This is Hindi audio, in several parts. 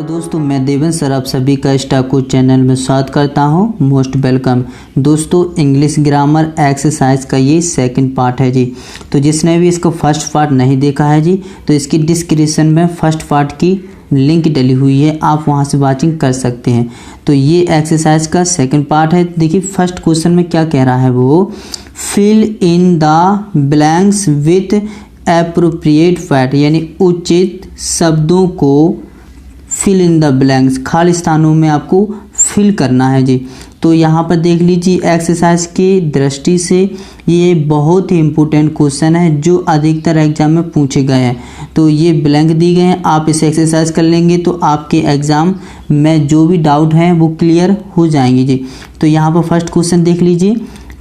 दोस्तों मैं देवेंद्र सर आप सभी का स्टाको चैनल में स्वागत करता हूं। Most welcome. दोस्तों इंग्लिश ग्रामर एक्सरसाइज का ये सेकंड पार्ट है जी। तो जिसने भी इसको फर्स्ट पार्ट नहीं देखा है जी तो इसकी डिस्क्रिप्शन में फर्स्ट पार्ट की लिंक डली हुई है, आप वहां से वाचिंग कर सकते हैं। तो ये एक्सरसाइज का सेकंड पार्ट है। देखिए फर्स्ट क्वेश्चन में क्या कह रहा है, वो fill in the blanks with appropriate word, यानी उचित शब्दों को फिल इन द ब्लैंक्स, खाली स्थानों में आपको फिल करना है जी। तो यहाँ पर देख लीजिए एक्सरसाइज की दृष्टि से ये बहुत ही इम्पोर्टेंट क्वेश्चन है जो अधिकतर एग्जाम में पूछे गए हैं। तो ये ब्लैंक दी गए हैं, आप इसे एक्सरसाइज कर लेंगे तो आपके एग्ज़ाम में जो भी डाउट हैं वो क्लियर हो जाएंगे जी। तो यहाँ पर फर्स्ट क्वेश्चन देख लीजिए।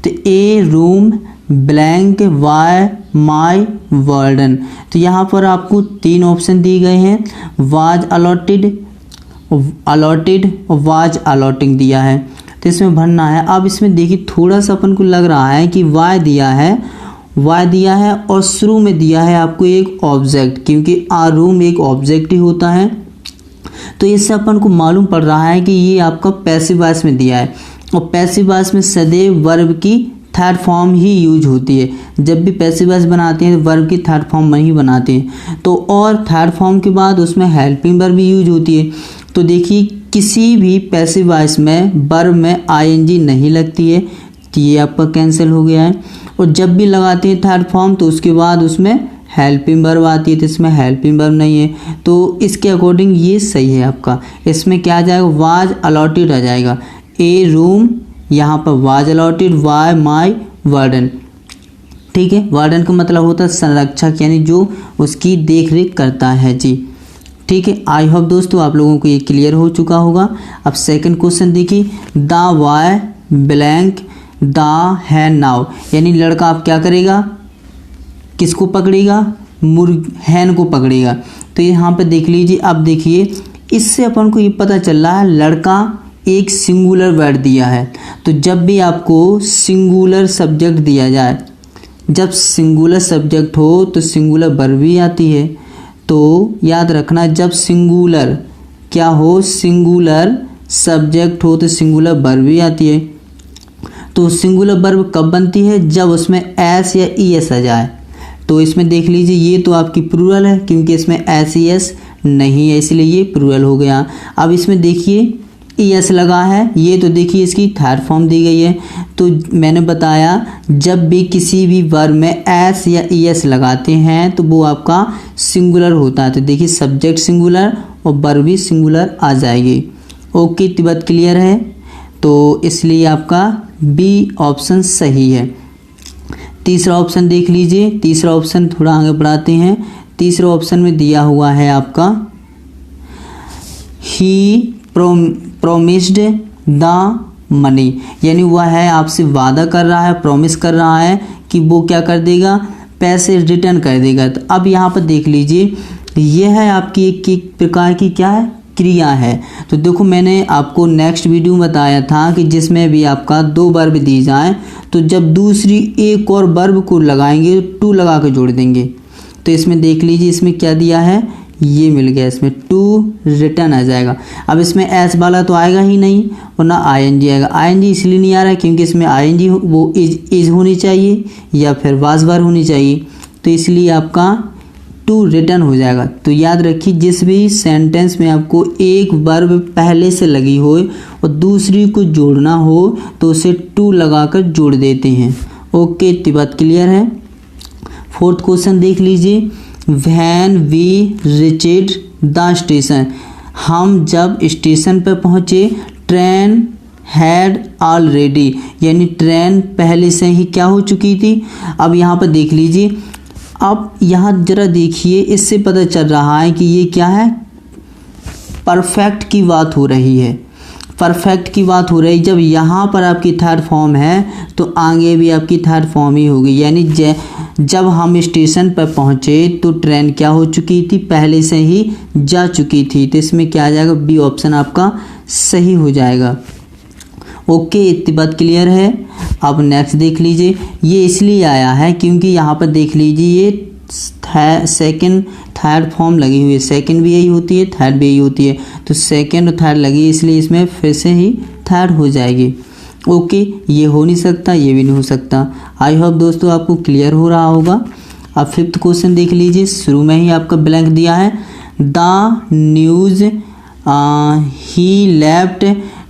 तो ए रूम ब्लैंक वाई माई वर्डन, तो यहाँ पर आपको तीन ऑप्शन दिए गए हैं, वाज अलॉटेड, अलॉटेड और वाज अलॉटिंग दिया है। तो इसमें भरना है। अब इसमें देखिए थोड़ा सा अपन को लग रहा है कि वाई दिया है और शुरू में दिया है आपको एक ऑब्जेक्ट, क्योंकि आ रूम एक ऑब्जेक्ट ही होता है। तो इससे अपन को मालूम पड़ रहा है कि ये आपका पैसिव वॉइस में दिया है और पैसिव वॉइस में सदैव वर्ब की थर्ड फॉर्म ही यूज होती है। जब भी पैसिव वॉइस बनाते हैं तो वर्ब की थर्ड फॉर्म में ही बनाते हैं। तो और थर्ड फॉर्म के बाद उसमें हेल्पिंग वर्ब भी यूज होती है। तो देखिए किसी भी पैसिव वॉइस में वर्ब में आईएनजी नहीं लगती है, तो ये आपका कैंसिल हो गया है। और जब भी लगाते हैं थर्ड फॉर्म तो उसके बाद उसमें हेल्पिंग वर्ब आती है, तो इसमें हेल्पिंग वर्ब नहीं है। तो इसके अकॉर्डिंग ये सही है आपका। इसमें क्या आ जाएगा, वाज अलॉटेड आ जाएगा। ए रूम यहाँ पर was allotted, by my warden, ठीक है। वार्डन का मतलब होता है संरक्षक, यानी जो उसकी देख रेख करता है जी, ठीक है। आई होप दोस्तों आप लोगों को ये क्लियर हो चुका होगा। अब सेकंड क्वेश्चन देखिए, द वाई ब्लैंक द है नाउ, यानी लड़का आप क्या करेगा, किसको पकड़ेगा, हैन को पकड़ेगा। तो यहाँ पे देख लीजिए। अब देखिए इससे अपन को ये पता चल रहा है लड़का एक सिंगुलर वर्ड दिया है। तो जब भी आपको सिंगुलर सब्जेक्ट दिया जाए, जब सिंगुलर सब्जेक्ट हो तो सिंगुलर वर्ब भी आती है। तो याद रखना जब सिंगुलर क्या हो, सिंगुलर सब्जेक्ट हो तो सिंगुलर वर्ब भी आती है। तो सिंगुलर वर्ब कब बनती है, जब उसमें एस या ई एस आ जाए। तो इसमें देख लीजिए ये तो आपकी प्लूरल है, क्योंकि इसमें एस ई एस नहीं है इसलिए ये प्लूरल हो गया। अब इसमें देखिए ई एस लगा है, ये तो देखिए इसकी थर्ड फॉर्म दी गई है। तो मैंने बताया जब भी किसी भी वर्ब में एस या ई एस लगाते हैं तो वो आपका सिंगुलर होता है। तो देखिए सब्जेक्ट सिंगुलर और वर्ब भी सिंगुलर आ जाएगी। ओके, इतनी बात क्लियर है। तो इसलिए आपका बी ऑप्शन सही है। तीसरा ऑप्शन देख लीजिए। तीसरा ऑप्शन थोड़ा आगे बढ़ाते हैं। तीसरा ऑप्शन में दिया हुआ है आपका ही प्रोमिस्ड द मनी, यानी वह है आपसे वादा कर रहा है, प्रॉमिस कर रहा है कि वो क्या कर देगा, पैसे रिटर्न कर देगा। तो अब यहाँ पर देख लीजिए यह है आपकी एक प्रकार की क्या है, क्रिया है। तो देखो मैंने आपको नेक्स्ट वीडियो में बताया था कि जिसमें भी आपका दो वर्ब दी जाए तो जब दूसरी एक और वर्ब को लगाएंगे टू लगा के जोड़ देंगे। तो इसमें देख लीजिए इसमें क्या दिया है, ये मिल गया, इसमें टू रिटर्न आ जाएगा। अब इसमें एस वाला तो आएगा ही नहीं और ना आईएनजी आएगा। आईएनजी इसलिए नहीं आ रहा है क्योंकि इसमें आईएनजी वो इज होनी चाहिए या फिर वाज वर्ब होनी चाहिए। तो इसलिए आपका टू रिटर्न हो जाएगा। तो याद रखिए जिस भी सेंटेंस में आपको एक वर्ब पहले से लगी हो और दूसरी को जोड़ना हो तो उसे टू लगाकर जोड़ देते हैं। ओके, इतनी बात क्लियर है। फोर्थ क्वेश्चन देख लीजिए, व्हेन वी रीचेड द स्टेशन, हम जब स्टेशन पर पहुँचे, ट्रेन हैड ऑलरेडी, यानी ट्रेन पहले से ही क्या हो चुकी थी। अब यहाँ पर देख लीजिए, अब यहाँ जरा देखिए इससे पता चल रहा है कि ये क्या है, परफेक्ट की बात हो रही है। परफेक्ट की बात हो रही, जब यहाँ पर आपकी थर्ड फॉर्म है तो आगे भी आपकी थर्ड फॉर्म ही होगी। यानी जब हम स्टेशन पर पहुँचे तो ट्रेन क्या हो चुकी थी, पहले से ही जा चुकी थी। तो इसमें क्या आ जाएगा, बी ऑप्शन आपका सही हो जाएगा। ओके, इतनी बात क्लियर है। अब नेक्स्ट देख लीजिए, ये इसलिए आया है क्योंकि यहाँ पर देख लीजिए ये थर्ड फॉर्म लगी हुई है, सेकंड भी यही होती है, थर्ड भी यही होती है, तो सेकंड और थर्ड लगी है, इसलिए इसमें फिर से ही थर्ड हो जाएगी। ओके, ये हो नहीं सकता, ये भी नहीं हो सकता। आई होप दोस्तों आपको क्लियर हो रहा होगा। अब फिफ्थ क्वेश्चन देख लीजिए, शुरू में ही आपका ब्लैंक दिया है, the news he left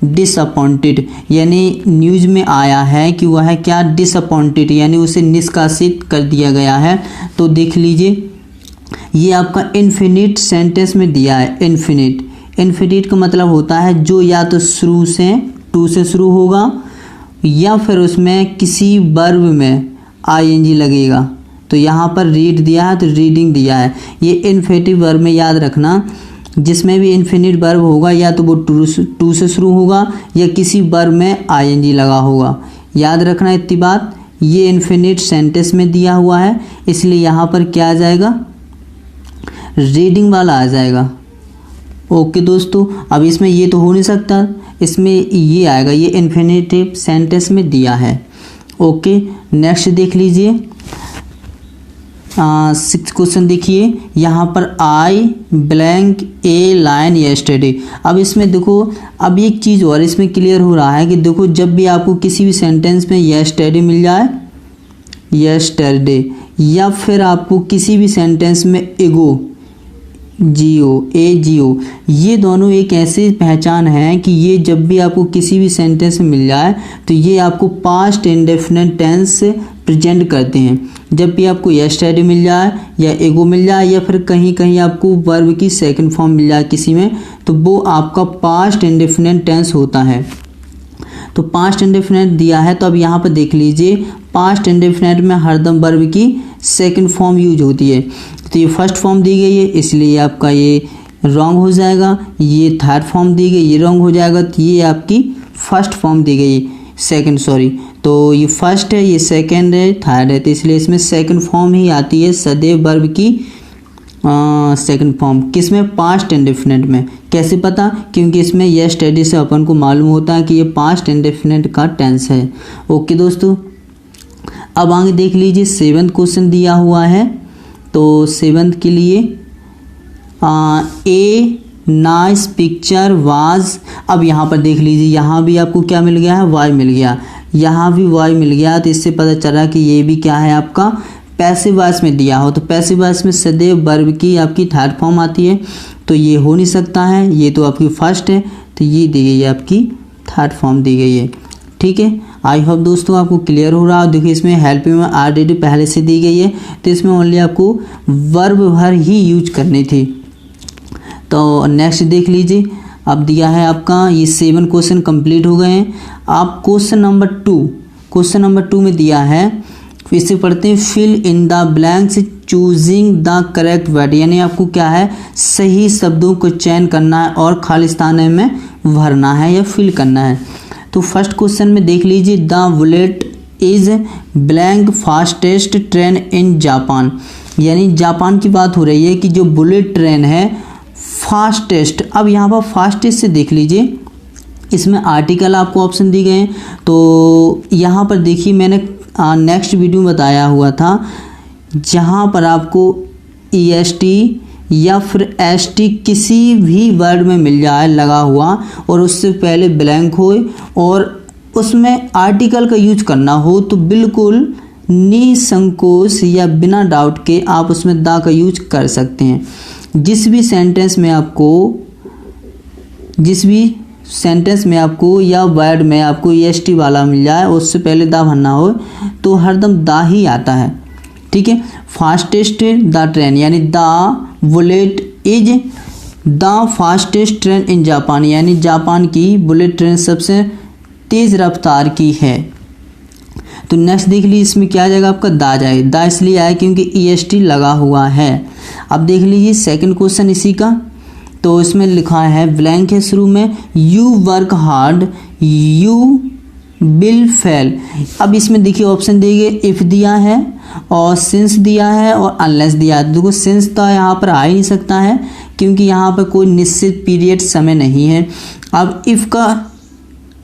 disappointed, यानी न्यूज़ में आया है कि वह क्या डिसअपॉइंटेड, यानी उसे निष्कासित कर दिया गया है। तो देख लीजिए ये आपका इन्फिनिट सेंटेंस में दिया है। इन्फिनिट का मतलब होता है जो या तो शुरू से टू से शुरू होगा या फिर उसमें किसी वर्ब में आईएनजी लगेगा। तो यहाँ पर रीड दिया है तो रीडिंग दिया है। ये इन्फिनिटिव वर्ब में याद रखना, जिसमें भी इन्फिनिट वर्ब होगा या तो वो टू से शुरू होगा या किसी वर्ब में आईएनजी लगा होगा। याद रखना इतनी बात। ये इन्फिनिट सेंटेंस में दिया हुआ है, इसलिए यहाँ पर क्या आ जाएगा, रीडिंग वाला आ जाएगा। ओके दोस्तों, अब इसमें ये तो हो नहीं सकता, इसमें ये आएगा, ये इन्फिनिटिव सेंटेंस में दिया है। ओके, नेक्स्ट देख लीजिए, सिक्स्थ क्वेश्चन देखिए, यहाँ पर आई ब्लैंक ए लाइन यस्टरडे। अब इसमें देखो, अब एक चीज़ और इसमें क्लियर हो रहा है कि देखो जब भी आपको किसी भी सेंटेंस में यस्टरडे मिल जाए, यस्टरडे, या फिर आपको किसी भी सेंटेंस में एगो, एजीओ, ये दोनों एक ऐसी पहचान है कि ये जब भी आपको किसी भी सेंटेंस में मिल जाए तो ये आपको पास्ट इंडेफिनिट टेंस प्रेजेंट करते हैं। जब भी आपको यस्टरडे मिल जाए या एगो मिल जाए या फिर कहीं कहीं आपको वर्ब की सेकंड फॉर्म मिल जाए किसी में, तो वो आपका पास्ट इंडेफिनिट टेंस होता है। तो पास्ट इंडेफिनिट दिया है, तो अब यहाँ पर देख लीजिए, पास्ट इंडेफिनिट में हरदम वर्ब की सेकंड फॉर्म यूज होती है। तो ये फर्स्ट फॉर्म दी गई है, इसलिए आपका ये रॉन्ग हो जाएगा। ये थर्ड फॉर्म दी गई, ये रॉन्ग हो जाएगा। तो ये आपकी फर्स्ट फॉर्म दी गई, सेकंड, सॉरी। तो ये फर्स्ट है, ये सेकंड है, थर्ड है, तो इसलिए इसमें सेकंड फॉर्म ही आती है सदैव वर्ब की सेकंड फॉर्म। किसमें, पास्ट इंडेफिनिट में। कैसे पता, क्योंकि इसमें यस्टरडे से अपन को मालूम होता है कि ये पास्ट इंडेफिनिट का टेंस है। ओके दोस्तों, अब आगे देख लीजिए, सेवंथ क्वेश्चन दिया हुआ है। तो सेवंथ के लिए ए नाइस पिक्चर वाज, अब यहाँ पर देख लीजिए, यहाँ भी आपको क्या मिल गया है, वाई मिल गया, यहाँ भी वाई मिल गया। तो इससे पता चला कि ये भी क्या है आपका पैसिव वॉइस में दिया हो। तो पैसिव वॉइस में सदैव वर्ब की आपकी थर्ड फॉर्म आती है, तो ये हो नहीं सकता है। ये तो आपकी फर्स्ट है, तो ये दी गई है आपकी थर्ड फॉर्म दी गई है। ठीक है, आई होप दोस्तों आपको क्लियर हो रहा है। देखिए इसमें हेल्पिंग में ऑलरेडी पहले से दी गई है, तो इसमें ओनली आपको वर्ब भर ही यूज करनी थी। तो नेक्स्ट देख लीजिए, अब दिया है आपका ये 7 क्वेश्चन कंप्लीट हो गए हैं। आप क्वेश्चन नंबर 2 में दिया है, फिर से पढ़ते हैं, fill in the blanks choosing the correct word, यानी आपको क्या है, सही शब्दों को चयन करना है और खाली स्थान में भरना है या फिल करना है। तो फर्स्ट क्वेश्चन में देख लीजिए, the bullet is blank fastest train in Japan, यानी जापान की बात हो रही है कि जो बुलेट ट्रेन है फास्टेस्ट। अब यहाँ पर फास्टेस्ट से देख लीजिए, इसमें आर्टिकल आपको ऑप्शन दी गए हैं। तो यहाँ पर देखिए, मैंने नेक्स्ट वीडियो में बताया हुआ था, जहाँ पर आपको EST या फिर ST किसी भी वर्ड में मिल जाए लगा हुआ और उससे पहले ब्लैंक हो और उसमें आर्टिकल का यूज करना हो, तो बिल्कुल निसंकोच या बिना डाउट के आप उसमें द का यूज कर सकते हैं। जिस भी सेंटेंस में आपको या वर्ड में आपको EST वाला मिल जाए, उससे पहले द भरना हो, तो हरदम द ही आता है। ठीक है, फास्टेस्ट द ट्रेन, यानी the bullet is the fastest train in Japan, यानी जापान की बुलेट ट्रेन सबसे तेज़ रफ्तार की है। तो नेक्स्ट देख लीजिए, इसमें क्या आ जाएगा आपका, द जाएगा। द इसलिए आया क्योंकि EST लगा हुआ है। अब देख लीजिए सेकंड क्वेश्चन इसी का, तो इसमें लिखा है, ब्लैंक है शुरू में, you work hard you will fail. अब इसमें देखिए ऑप्शन दिए, इफ़ दिया है और सिंस दिया है और अनलेस दिया है। देखो सिंस तो यहाँ पर आ ही नहीं सकता है क्योंकि यहाँ पर कोई निश्चित पीरियड समय नहीं है। अब इफ़ का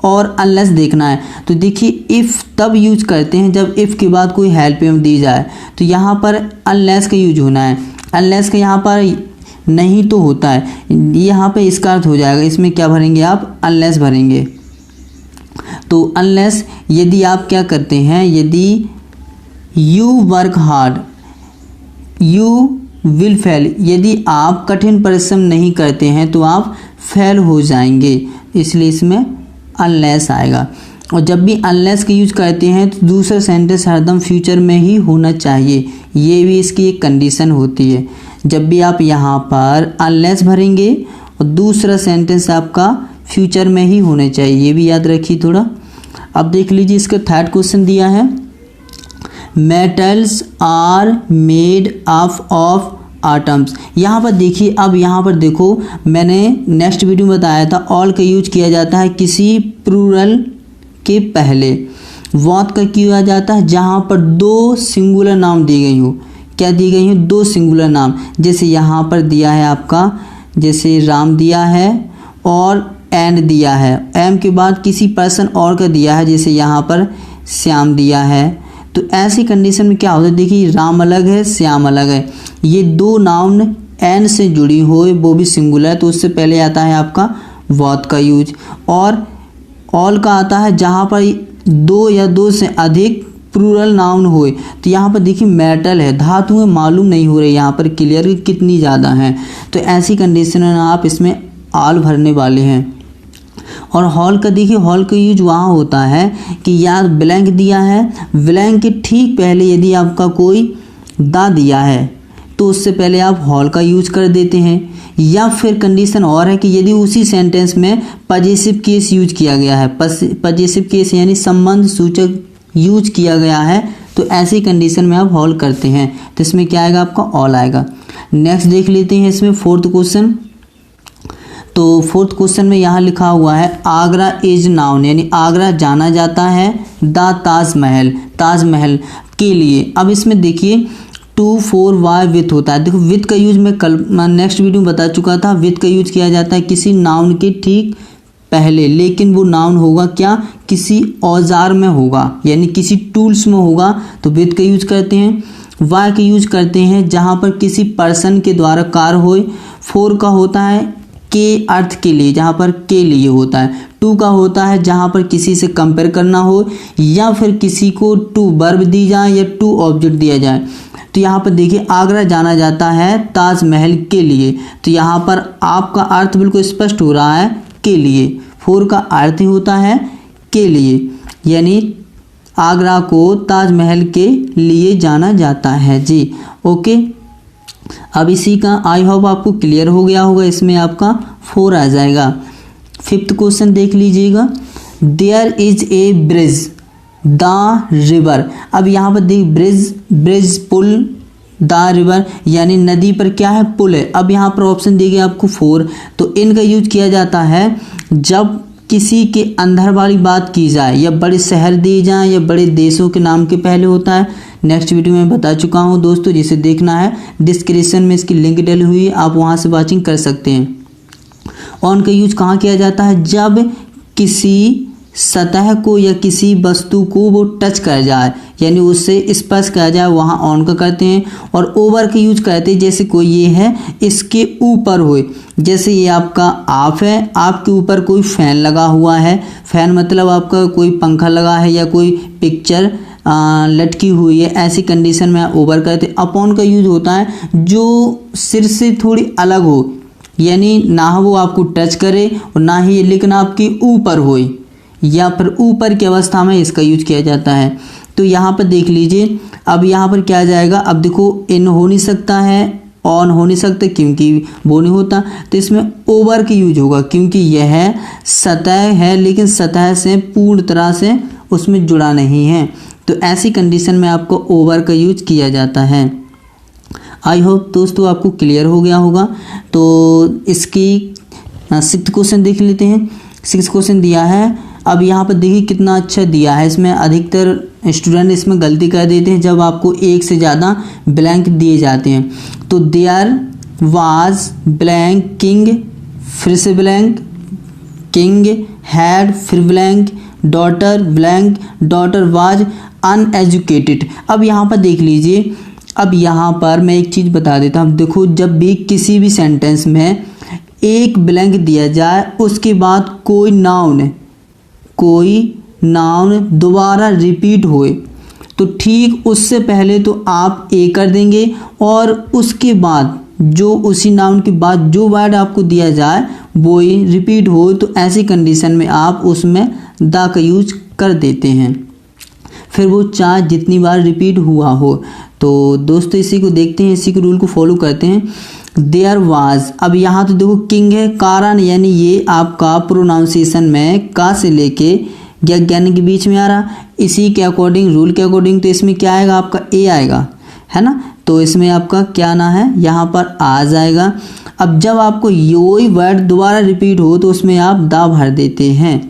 और अनलेस देखना है, तो देखिए इफ़ तब यूज करते हैं जब इफ़ के बाद कोई हेल्प दी जाए, तो यहाँ पर अनलेस का यूज होना है। अनलेस का यहाँ पर नहीं तो होता है, यहाँ पे इसका अर्थ हो जाएगा, इसमें क्या भरेंगे आप, अनलेस भरेंगे। तो अनलेस यदि आप क्या करते हैं, यदि you work hard you will fail, यदि आप कठिन परिश्रम नहीं करते हैं तो आप फेल हो जाएंगे, इसलिए इसमें अनलेस आएगा। और जब भी अनलेस का यूज करते हैं तो दूसरा सेंटेंस हरदम फ्यूचर में ही होना चाहिए, ये भी इसकी एक कंडीशन होती है। जब भी आप यहाँ पर अनलेस भरेंगे और दूसरा सेंटेंस आपका फ्यूचर में ही होना चाहिए, ये भी याद रखिए थोड़ा। अब देख लीजिए इसका थर्ड क्वेश्चन दिया है, metals are made up of atoms. यहाँ पर देखिए, अब यहाँ पर देखो मैंने नेक्स्ट वीडियो में बताया था, ऑल का यूज किया जाता है किसी प्लूरल के पहले, वॉट का किया जाता है जहाँ पर दो सिंगुलर नाम दी गई हो। क्या दी गई हो, दो सिंगुलर नाम, जैसे यहाँ पर दिया है आपका, जैसे राम दिया है और एंड दिया है, एम के बाद किसी पर्सन और का दिया है, जैसे यहाँ पर श्याम दिया है। तो ऐसी कंडीशन में क्या होता है, देखिए राम अलग है श्याम अलग है, ये दो नाउन एन से जुड़ी हो, वो भी सिंगुलर है, तो उससे पहले आता है आपका वॉट का यूज। और ऑल का आता है जहाँ पर दो या दो से अधिक प्लूरल नाउन होए। तो यहाँ पर देखिए मेटल है, धातुएं मालूम नहीं हो रही यहाँ पर क्लियर कितनी ज़्यादा हैं, तो ऐसी कंडीशन में आप इसमें ऑल भरने वाले हैं। और हॉल का देखिए, हॉल का यूज वहाँ होता है कि यार ब्लैंक दिया है, ब्लैंक के ठीक पहले यदि आपका कोई दा दिया है तो उससे पहले आप हॉल का यूज कर देते हैं। या फिर कंडीशन और है कि यदि उसी सेंटेंस में पजेसिव केस यूज किया गया है, पजेसिव केस यानी संबंध सूचक यूज किया गया है, तो ऐसी कंडीशन में आप हॉल करते हैं, तो इसमें क्या आएगा आपका ऑल आएगा। नेक्स्ट देख लेते हैं इसमें फोर्थ क्वेश्चन। तो फोर्थ क्वेश्चन में यहाँ लिखा हुआ है, आगरा इज नाउन, यानी आगरा जाना जाता है द ताजमहल, ताजमहल के लिए। अब इसमें देखिए टू फोर वाई विथ होता है, देखो विथ का यूज मैं कल नेक्स्ट वीडियो में बता चुका था, विथ का यूज किया जाता है किसी नाउन के ठीक पहले, लेकिन वो नाउन होगा क्या, किसी औजार में होगा, यानी किसी टूल्स में होगा, तो विथ का यूज करते हैं। वाई का यूज करते हैं जहाँ पर किसी पर्सन के द्वारा कार्य होए। फोर का होता है के अर्थ के लिए, जहाँ पर के लिए होता है। टू का होता है जहाँ पर किसी से कंपेयर करना हो या फिर किसी को टू वर्ब दी जाए या टू ऑब्जेक्ट दिया जाए। तो यहाँ पर देखिए आगरा जाना जाता है ताजमहल के लिए, तो यहाँ पर आपका अर्थ बिल्कुल स्पष्ट हो रहा है के लिए। फोर का अर्थ ही होता है के लिए, यानी आगरा को ताजमहल के लिए जाना जाता है जी। ओके, अब इसी का आई होप आपको क्लियर हो गया होगा, इसमें आपका 4 आ जाएगा। फिफ्थ क्वेश्चन देख लीजिएगा, there is a bridge the river. अब यहाँ पर देख ब्रिज पुल द रिवर, यानी नदी पर क्या है, पुल है। अब यहाँ पर ऑप्शन दिए गए आपको 4, तो इनका यूज किया जाता है जब किसी के अंदर वाली बात की जाए या बड़े शहर दिए जाए या बड़े देशों के नाम के पहले होता है। नेक्स्ट वीडियो में बता चुका हूँ दोस्तों, जिसे देखना है डिस्क्रिप्शन में इसकी लिंक डली हुई है, आप वहाँ से वाचिंग कर सकते हैं। ऑन का यूज कहाँ किया जाता है, जब किसी सतह को या किसी वस्तु को वो टच कर जाए, यानी उससे स्पर्श किया जाए, वहाँ ऑन का करते हैं। और ओवर का यूज करते हैं जैसे कोई ये है इसके ऊपर होए, जैसे ये आपका आप है, आपके ऊपर कोई फैन लगा हुआ है, फैन मतलब आपका कोई पंखा लगा है या कोई पिक्चर लटकी हुई है, ऐसी कंडीशन में ओवर करते। अपॉन का यूज होता है जो सिर से थोड़ी अलग हो, यानी ना वो आपको टच करे और ना ही लेकिन आपके ऊपर होए, या फिर ऊपर की अवस्था में इसका यूज किया जाता है। तो यहाँ पर देख लीजिए, अब यहाँ पर क्या आ जाएगा, अब देखो इन हो नहीं सकता है, ऑन हो नहीं सकता क्योंकि वो नहीं होता, तो इसमें ओवर का यूज होगा क्योंकि यह सतह है लेकिन सतह से पूर्ण तरह से उसमें जुड़ा नहीं है, तो ऐसी कंडीशन में आपको ओवर का यूज किया जाता है। आई होप दोस्तों आपको क्लियर हो गया होगा। तो इसकी 6th क्वेश्चन देख लेते हैं। 6th क्वेश्चन दिया है, अब यहाँ पर देखिए कितना अच्छा दिया है, इसमें अधिकतर स्टूडेंट इसमें गलती कर देते हैं जब आपको एक से ज़्यादा ब्लैंक दिए जाते हैं। तो देयर वाज ब्लैंक किंग, फिर से ब्लैंक किंग हैड, फिर blank daughter blank daughter was uneducated. अब यहाँ पर देख लीजिए अब यहाँ पर मैं एक चीज़ बता देता हूँ, देखो जब भी किसी भी सेंटेंस में एक ब्लैंक दिया जाए उसके बाद कोई नाउन दोबारा रिपीट होए तो ठीक उससे पहले तो आप ए कर देंगे और उसके बाद जो उसी नाउन के बाद जो वर्ड आपको दिया जाए वो ही रिपीट हो तो ऐसी कंडीशन में आप उसमें द का यूज कर देते हैं, फिर वो चाहे जितनी बार रिपीट हुआ हो। तो दोस्तों इसी को देखते हैं, इसी के रूल को फॉलो करते हैं। देयर वाज, अब यहाँ तो देखो किंग है, कारण यानी ये आपका प्रोनाउंसिएशन में का से लेके ज्ञान के बीच में आ रहा, इसी के अकॉर्डिंग रूल के अकॉर्डिंग तो इसमें क्या आएगा आपका ए आएगा, है ना। तो इसमें आपका क्या ना है, यहाँ पर आ जाएगा। अब जब आपको यही वर्ड दोबारा रिपीट हो तो उसमें आप दा भर देते हैं।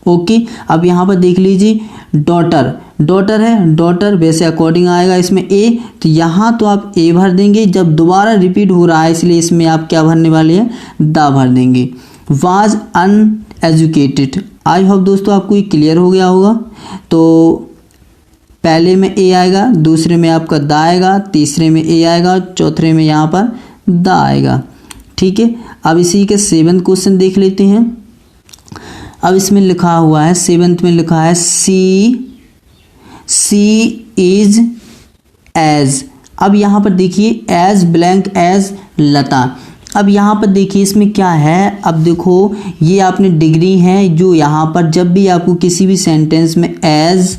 ओके, अब यहाँ पर देख लीजिए डॉटर है, डॉटर वैसे अकॉर्डिंग आएगा इसमें ए, तो यहाँ तो आप ए भर देंगे। जब दोबारा रिपीट हो रहा है इसलिए इसमें आप क्या भरने वाले हैं, दा भर देंगे। वाज अनएजुकेटेड, आई होप दोस्तों आपको ये क्लियर हो गया होगा। तो पहले में ए आएगा, दूसरे में आपका दा आएगा, तीसरे में ए आएगा, चौथे में यहाँ पर दा आएगा। ठीक है, अब इसी के 7th क्वेश्चन देख लेते हैं। अब इसमें लिखा हुआ है 7th में लिखा है सी इज एज। अब यहाँ पर देखिए एज ब्लैंक एज लता। अब यहाँ पर देखिए इसमें क्या है, अब देखो ये आपने डिग्री है जो यहाँ पर जब भी आपको किसी भी सेंटेंस में एज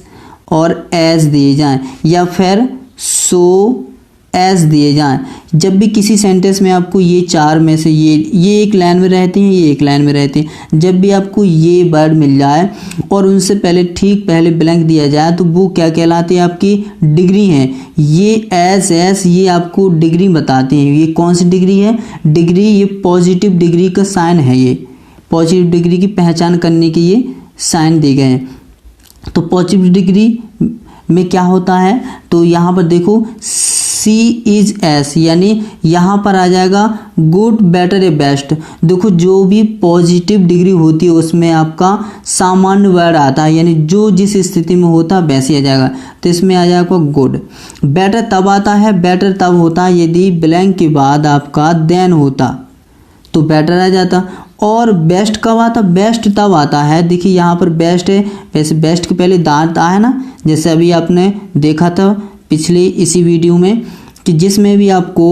और एज दिए जाएं या फिर सो एज दिए जाएं, जब भी किसी सेंटेंस में आपको ये चार में से ये एक लाइन में रहते हैं, ये एक लाइन में रहते हैं, जब भी आपको ये वर्ड मिल जाए और उनसे पहले ठीक पहले ब्लैंक दिया जाए तो वो क्या कहलाते हैं, आपकी डिग्री हैं। ये एस ये आपको डिग्री बताते हैं। ये कौन सी डिग्री है, डिग्री ये पॉजिटिव डिग्री का साइन है, ये पॉजिटिव डिग्री की पहचान करने के ये साइन दिए गए हैं। तो पॉजिटिव डिग्री में क्या होता है, तो यहाँ पर देखो सी इज एस, यानी यहाँ पर आ जाएगा गुड बेटर या बेस्ट। देखो जो भी पॉजिटिव डिग्री होती है उसमें आपका सामान्य वर्ड आता है, यानी जो जिस स्थिति में होता है वैसे आ जाएगा। तो इसमें आ जाएगा गुड। बेटर तब आता है, बेटर तब होता है यदि ब्लैंक के बाद आपका देन होता तो बेटर आ जाता। और बेस्ट कब आता, बेस्ट तब आता है, देखिए यहाँ पर बेस्ट है, वैसे बेस्ट के पहले दांत है ना, जैसे अभी आपने देखा था पिछले इसी वीडियो में कि जिसमें भी आपको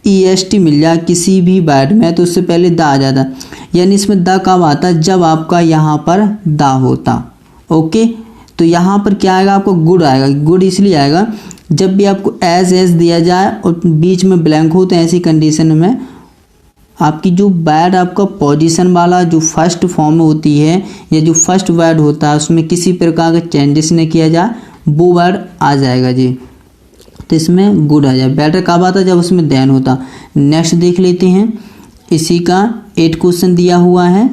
EST मिल जाए किसी भी वर्ड में तो उससे पहले दा आ जाता, यानी इसमें दा कब आता, जब आपका यहाँ पर दा होता। ओके, तो यहाँ पर क्या आएगा, आपको गुड आएगा। गुड इसलिए आएगा जब भी आपको एज दिया जाए और बीच में ब्लैंक हो तो ऐसी कंडीशन में आपकी जो वर्ड आपका पोजीशन वाला जो फर्स्ट फॉर्म में होती है या जो फर्स्ट वर्ड होता है उसमें किसी प्रकार का चेंजेस नहीं किया जाए वो वर्ड आ जाएगा जी। तो इसमें गुड आ जाए। बेटर कब आता, जब उसमें देन होता। नेक्स्ट देख लेते हैं, इसी का 8 क्वेश्चन दिया हुआ है।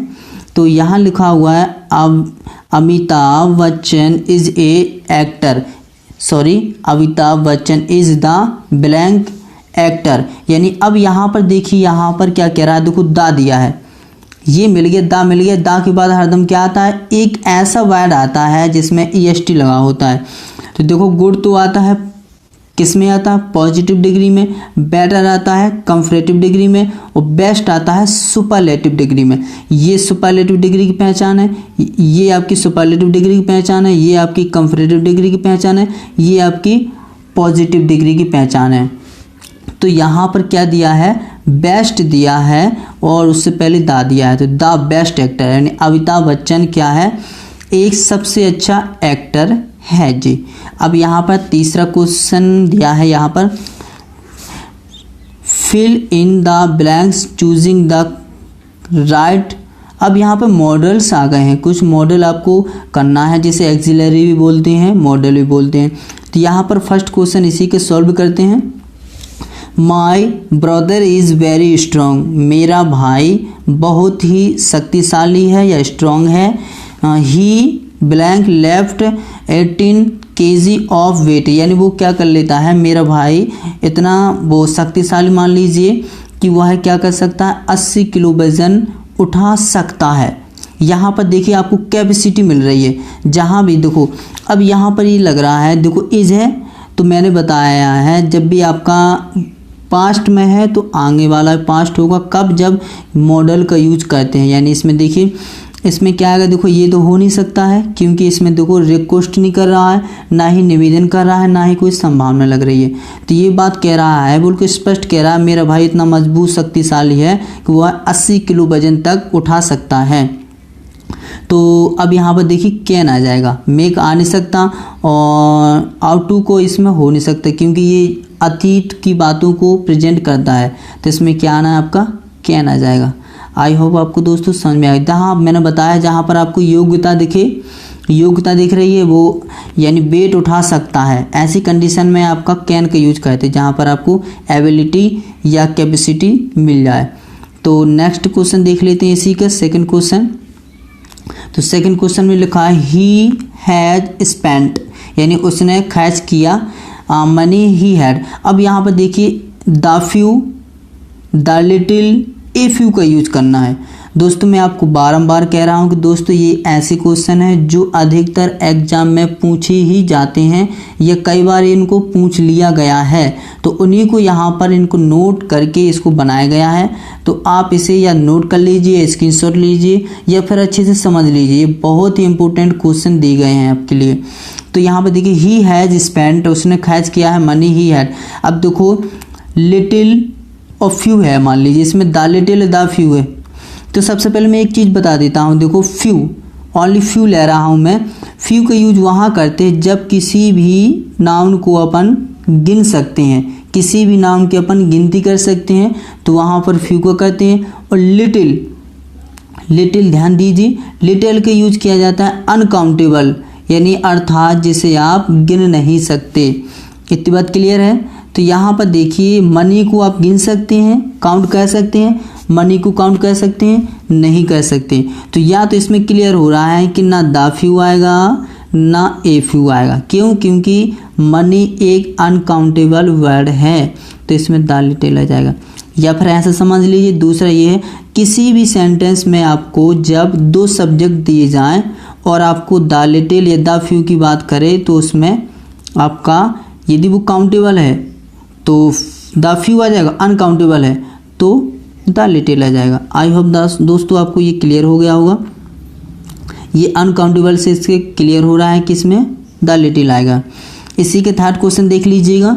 तो यहाँ लिखा हुआ है Amitabh Bachchan is a actor, Amitabh Bachchan is the blank actor, यानी अब यहाँ पर देखिए यहाँ पर क्या कह रहा है, देखो दा दिया है, ये मिल गया, दा मिल गया, दा के बाद हरदम क्या आता है, एक ऐसा वर्ड आता है जिसमें EST लगा होता है। तो देखो गुड तो आता है किस में आता है, पॉजिटिव डिग्री में, बेटर आता है कंपैरेटिव डिग्री में और बेस्ट आता है सुपरलेटिव डिग्री में। ये सुपरलेटिव डिग्री की पहचान है, ये आपकी सुपरलेटिव डिग्री की पहचान है, ये आपकी कंपैरेटिव डिग्री की पहचान है, ये आपकी पॉजिटिव डिग्री की पहचान है। तो यहाँ पर क्या दिया है, बेस्ट दिया है और उससे पहले दा दिया है, तो द बेस्ट एक्टर, यानी अमिताभ बच्चन क्या है, एक सबसे अच्छा एक्टर है जी। अब यहाँ पर तीसरा क्वेश्चन दिया है, यहाँ पर fill in the blanks choosing the right. अब यहाँ पर मॉडल्स आ गए हैं, कुछ मॉडल आपको करना है, जिसे एक्सिलरी भी बोलते हैं, मॉडल भी बोलते हैं। तो यहाँ पर फर्स्ट क्वेश्चन इसी के सॉल्व करते हैं। My brother is very strong, मेरा भाई बहुत ही शक्तिशाली है या स्ट्रॉन्ग है। He blank left 18 kg of weight, यानी वो क्या कर लेता है, मेरा भाई इतना वो शक्तिशाली मान लीजिए कि वह क्या कर सकता है, 80 किलो वजन उठा सकता है। यहाँ पर देखिए आपको कैपेसिटी मिल रही है, जहाँ भी देखो अब यहाँ पर ये लग रहा है, देखो इज है तो मैंने बताया है जब भी आपका पास्ट में है तो आगे वाला पास्ट होगा कब, जब मॉडल का यूज करते हैं। यानी इसमें देखिए इसमें क्या आएगा, देखो ये तो हो नहीं सकता है क्योंकि इसमें देखो रिक्वेस्ट नहीं कर रहा है, ना ही निवेदन कर रहा है, ना ही कोई संभावना लग रही है। तो ये बात कह रहा है, बोल के स्पष्ट कह रहा है मेरा भाई इतना मजबूत शक्तिशाली है कि वह 80 किलो वजन तक उठा सकता है। तो अब यहाँ पर देखिए कैन आ जाएगा, मेक आ नहीं सकता और आउट टू को इसमें हो नहीं सकता क्योंकि ये अतीत की बातों को प्रेजेंट करता है। तो इसमें क्या आना है आपका, कैन आ जाएगा। आई होप आपको दोस्तों समझ में आएगा। जहाँ मैंने बताया जहाँ पर आपको योग्यता दिखे, योग्यता दिख रही है वो यानी वेट उठा सकता है, ऐसी कंडीशन में आपका कैन का यूज करते हैं जहाँ पर आपको एबिलिटी या कैपेसिटी मिल जाए। तो नेक्स्ट क्वेश्चन देख लेते हैं इसी का सेकंड क्वेश्चन। तो सेकंड क्वेश्चन में लिखा है ही हैज स्पेंट, यानी उसने खर्च किया मनी ही हैड। अब यहाँ पर देखिए the few, the little, a few का यूज करना है। दोस्तों मैं आपको बारंबार कह रहा हूँ कि दोस्तों ये ऐसे क्वेश्चन है जो अधिकतर एग्जाम में पूछे ही जाते हैं या कई बार इनको पूछ लिया गया है, तो उन्हीं को यहाँ पर इनको नोट करके इसको बनाया गया है। तो आप इसे या नोट कर लीजिए, स्क्रीनशॉट लीजिए या फिर अच्छे से समझ लीजिए, ये बहुत ही इंपॉर्टेंट क्वेश्चन दिए गए हैं आपके लिए। तो यहाँ पर देखिए ही हैज़ स्पेंट, उसने खर्च किया है मनी ही हैड। अब देखो लिटिल और फ्यू है, मान लीजिए इसमें द लिटिल द फ्यू है। तो सबसे पहले मैं एक चीज़ बता देता हूँ, देखो फ्यू, ओनली फ्यू ले रहा हूँ मैं। फ्यू का यूज वहाँ करते हैं जब किसी भी नाउन को अपन गिन सकते हैं, किसी भी नाउन की अपन गिनती कर सकते हैं तो वहाँ पर फ्यू को करते हैं। और लिटिल, लिटिल ध्यान दीजिए, लिटिल का यूज किया जाता है अनकाउंटेबल, यानी अर्थात जिसे आप गिन नहीं सकते। इतनी बात क्लियर है। तो यहाँ पर देखिए मनी को आप गिन सकते हैं, काउंट कर सकते हैं, मनी को काउंट कर सकते हैं, नहीं कर सकते। तो या तो इसमें क्लियर हो रहा है कि ना द फ्यू आएगा ना ए फ्यू आएगा। क्यों? क्योंकि मनी एक अनकाउंटेबल वर्ड है, तो इसमें द लिटिल आ जाएगा। या फिर ऐसा समझ लीजिए, दूसरा ये है किसी भी सेंटेंस में आपको जब दो सब्जेक्ट दिए जाएं और आपको द लिटिल या द फ्यू की बात करें तो उसमें आपका यदि वो काउंटेबल है तो द फ्यू आ जाएगा, अनकाउंटेबल है तो द लिटिल आ जाएगा। आई होप दोस्तों आपको ये क्लियर हो गया होगा। ये अनकाउंटेबल से इसके क्लियर हो रहा है कि इसमें द लिटिल आएगा। इसी के थर्ड क्वेश्चन देख लीजिएगा,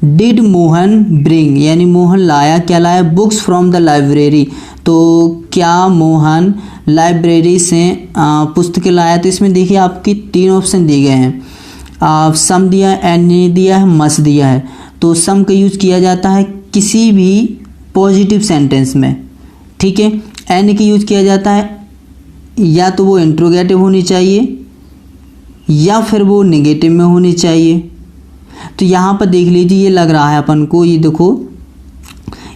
डिड मोहन ब्रिंग, यानी मोहन लाया, क्या लाया, बुक्स फ्रॉम द लाइब्रेरी। तो क्या मोहन लाइब्रेरी से पुस्तकें लाया। तो इसमें देखिए आपकी 3 ऑप्शन दिए गए हैं, सम दिया है, एनी दिया है, मस्ट दिया है। तो सम का यूज किया जाता है किसी भी पॉजिटिव सेंटेंस में, ठीक है। एनी का यूज किया जाता है या तो वो इंट्रोगेटिव होनी चाहिए या फिर वो नेगेटिव में होनी चाहिए। तो यहाँ पर देख लीजिए ये लग रहा है अपन को, ये देखो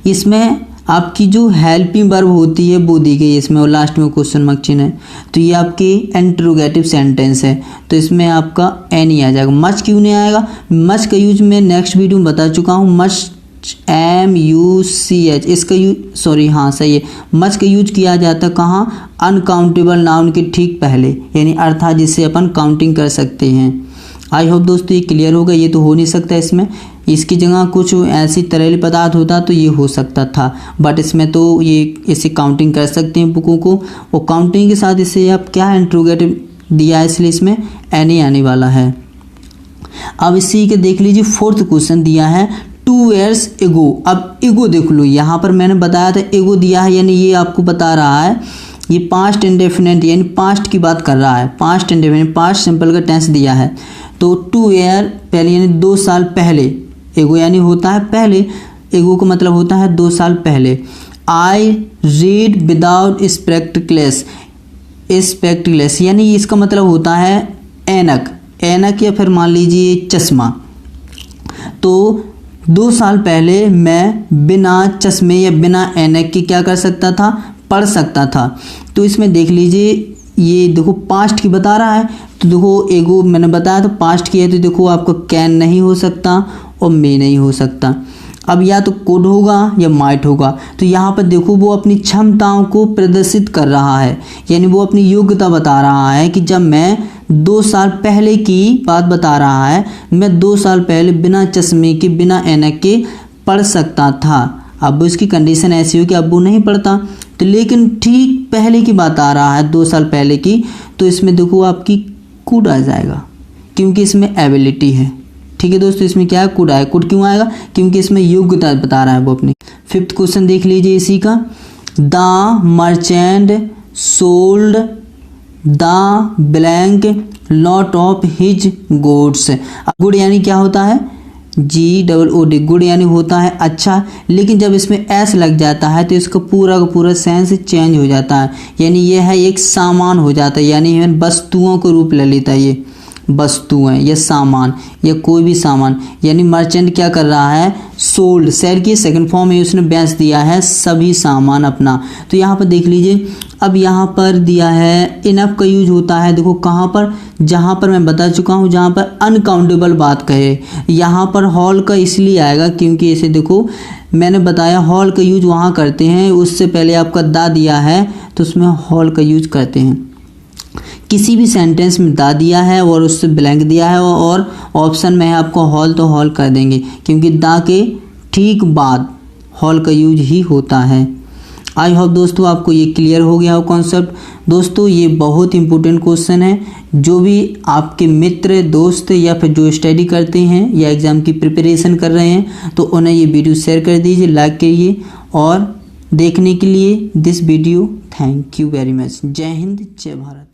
इसमें आपकी जो हेल्पिंग वर्ब होती है वो दी गई है इसमें और लास्ट में क्वेश्चन मार्क चिन्ह है, तो ये आपकी इंट्रोगेटिव सेंटेंस है, तो इसमें आपका एनी आ जाएगा। मच क्यों नहीं आएगा? मच का यूज मैं नेक्स्ट वीडियो में बता चुका हूँ, मच MUCH इसका यूज, सॉरी हाँ सही है, मच का यूज किया जाता है कहाँ, अनकाउंटेबल नाउन के ठीक पहले, यानी अर्थात जिससे अपन काउंटिंग कर सकते हैं। आई होप दोस्तों ये क्लियर होगा। ये तो हो नहीं सकता इसमें, इसकी जगह कुछ ऐसी तैलीय पदार्थ होता तो ये हो सकता था, बट इसमें तो ये इसे काउंटिंग कर सकते हैं बुकों को, और काउंटिंग के साथ इसे आप क्या इंट्रोगेटिव दिया है इसलिए इसमें एनी आने वाला है। अब इसी के देख लीजिए फोर्थ क्वेश्चन दिया है 2 years ago। अब एगो देख लो, यहाँ पर मैंने बताया था एगो दिया है, यानी ये आपको बता रहा है ये पास्ट इंडेफिनिट यानी पास्ट की बात कर रहा है, पास्ट इंडेफिनिट, पास्ट सिंपल का टेंस दिया है। तो 2 year पहले यानी 2 साल पहले, एगो यानी होता है पहले, एगो का मतलब होता है 2 साल पहले। I read without spectacles, spectacles यानी इसका मतलब होता है ऐनक, ऐनक या फिर मान लीजिए चश्मा। तो 2 साल पहले मैं बिना चश्मे या बिना ऐनक के क्या कर सकता था, पढ़ सकता था। तो इसमें देख लीजिए ये देखो पास्ट की बता रहा है, तो देखो एगो मैंने बताया था पास्ट की है, तो देखो आपका कैन नहीं हो सकता और मे नहीं हो सकता। अब या तो कुड होगा या माइट होगा। तो यहाँ पर देखो वो अपनी क्षमताओं को प्रदर्शित कर रहा है, यानी वो अपनी योग्यता बता रहा है कि जब मैं 2 साल पहले की बात बता रहा है, मैं 2 साल पहले बिना चश्मे के बिना ऐनक के पढ़ सकता था। अब उसकी कंडीशन ऐसी हो कि अब वो नहीं पढ़ता, तो लेकिन ठीक पहले की बात आ रहा है 2 साल पहले की, तो इसमें देखो आपकी कुड आ जाएगा क्योंकि इसमें एबिलिटी है। ठीक है दोस्तों, इसमें क्या है, कुड आएगा। कुड क्यों आएगा, क्योंकि इसमें योग्यता बता रहा है वो अपनी। 5th क्वेश्चन देख लीजिए इसी का। The merchant sold the blank lot of his goods. Good यानी क्या होता है, GOOD, गुड यानी होता है अच्छा, लेकिन जब इसमें एस लग जाता है तो इसका पूरा का पूरा सेंस चेंज हो जाता है, यानी यह है एक सामान हो जाता है, यानी वस्तुओं को रूप ले लेता है। ये वस्तुएं या सामान या कोई भी सामान, यानी मर्चेंट क्या कर रहा है, सोल्ड, सेल की सेकंड फॉर्म में उसने बेच दिया है सभी सामान अपना। तो यहाँ पर देख लीजिए, अब यहाँ पर दिया है इनफ का यूज होता है, देखो कहाँ पर, जहाँ पर मैं बता चुका हूँ, जहाँ पर अनकाउंटेबल बात कहे। यहाँ पर हॉल का इसलिए आएगा क्योंकि इसे देखो मैंने बताया हॉल का यूज वहाँ करते हैं, उससे पहले आपका दा दिया है तो उसमें हॉल का यूज करते हैं। किसी भी सेंटेंस में दा दिया है और उससे ब्लैंक दिया है और ऑप्शन में है आपको हॉल, तो हॉल कर देंगे क्योंकि दा के ठीक बाद हॉल का यूज ही होता है। आई होप दोस्तों आपको ये क्लियर हो गया हो कॉन्सेप्ट। दोस्तों ये बहुत इंपॉर्टेंट क्वेश्चन है, जो भी आपके मित्र दोस्त या फिर जो स्टडी करते हैं या एग्ज़ाम की प्रिपरेशन कर रहे हैं तो उन्हें ये वीडियो शेयर कर दीजिए, लाइक करिए। और देखने के लिए this video thank you very much. जय हिंद, जय भारत।